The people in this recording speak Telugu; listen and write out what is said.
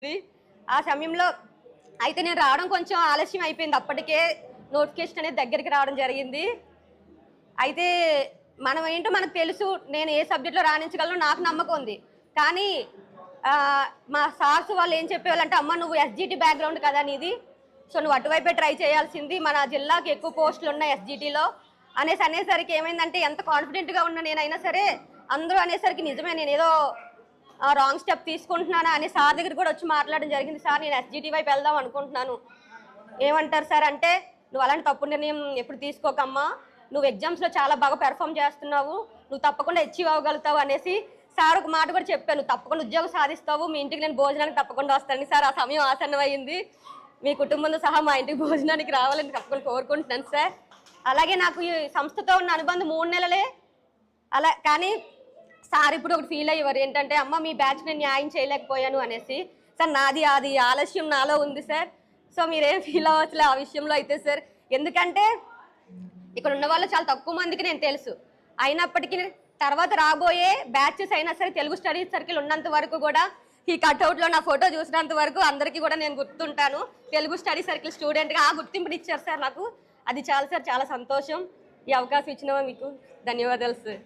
ఆ సమయంలో అయితే నేను రావడం కొంచెం ఆలస్యం అయిపోయింది. అప్పటికే నోటిఫికేషన్ అనేది దగ్గరికి రావడం జరిగింది. అయితే మనం ఏంటో మనకు తెలుసు, నేను ఏ సబ్జెక్ట్లో రాణించగలను నాకు నమ్మకం ఉంది. కానీ మా సార్స్ వాళ్ళు ఏం చెప్పేవాళ్ళంటే, అమ్మ నువ్వు ఎస్జిటి బ్యాక్గ్రౌండ్ కదా నీది, సో నువ్వు అటువైపే ట్రై చేయాల్సింది, మన జిల్లాకి ఎక్కువ పోస్టులు ఉన్నాయి ఎస్జిటిలో అనేసరికి ఏమైందంటే, ఎంత కాన్ఫిడెంట్గా ఉన్నా నేనైనా సరే అందరూ అనేసరికి నిజమే నేను ఏదో రాంగ్ స్టెప్ తీసుకుంటున్నానా అని సార్ దగ్గర కూడా వచ్చి మాట్లాడడం జరిగింది. సార్ నేను ఎస్జిటి వైపు వెళ్దాం అనుకుంటున్నాను, ఏమంటారు సార్ అంటే, నువ్వు అలాంటి తప్పు నిర్ణయం ఎప్పుడు తీసుకోకమ్మా, నువ్వు ఎగ్జామ్స్లో చాలా బాగా పెర్ఫామ్ చేస్తున్నావు, నువ్వు తప్పకుండా అచీవ్ అవ్వగలుగుతావు అనేసి సార్ ఒక మాట కూడా చెప్పాను. తప్పకుండా ఉద్యోగం సాధిస్తావు, మీ ఇంటికి నేను భోజనానికి తప్పకుండా వస్తాను సార్. ఆ సమయం ఆసన్నమైంది, మీ కుటుంబంతో సహా మా ఇంటికి భోజనానికి రావాలని తప్పకుండా కోరుకుంటున్నాను సార్. అలాగే నాకు ఈ సంస్థతో ఉన్న అనుబంధం 3 నెలలే. అలా కానీ సార్ ఇప్పుడు ఒకటి ఫీల్ అయ్యేవారు ఏంటంటే, అమ్మ మీ బ్యాచ్ నేను న్యాయం చేయలేకపోయాను అనేసి. సార్ నాది అది ఆలస్యం నాలో ఉంది సార్, సో మీరేం ఫీల్ అవ్వచ్చులే ఆ విషయంలో అయితే సార్. ఎందుకంటే ఇక్కడ ఉన్న వాళ్ళు చాలా తక్కువ మందికి నేను తెలుసు, అయినప్పటికీ తర్వాత రాబోయే బ్యాచెస్ అయినా సరే తెలుగు స్టడీస్ సర్కిల్ ఉన్నంత వరకు కూడా ఈ కట్అవుట్లో నా ఫోటో చూసినంత వరకు అందరికీ కూడా నేను గుర్తుంటాను. తెలుగు స్టడీ సర్కిల్ స్టూడెంట్గా ఆ గుర్తింపుని ఇచ్చారు సార్ నాకు, అది చాలా సార్ చాలా సంతోషం. ఈ అవకాశం ఇచ్చిన మీకు ధన్యవాదాలు సార్.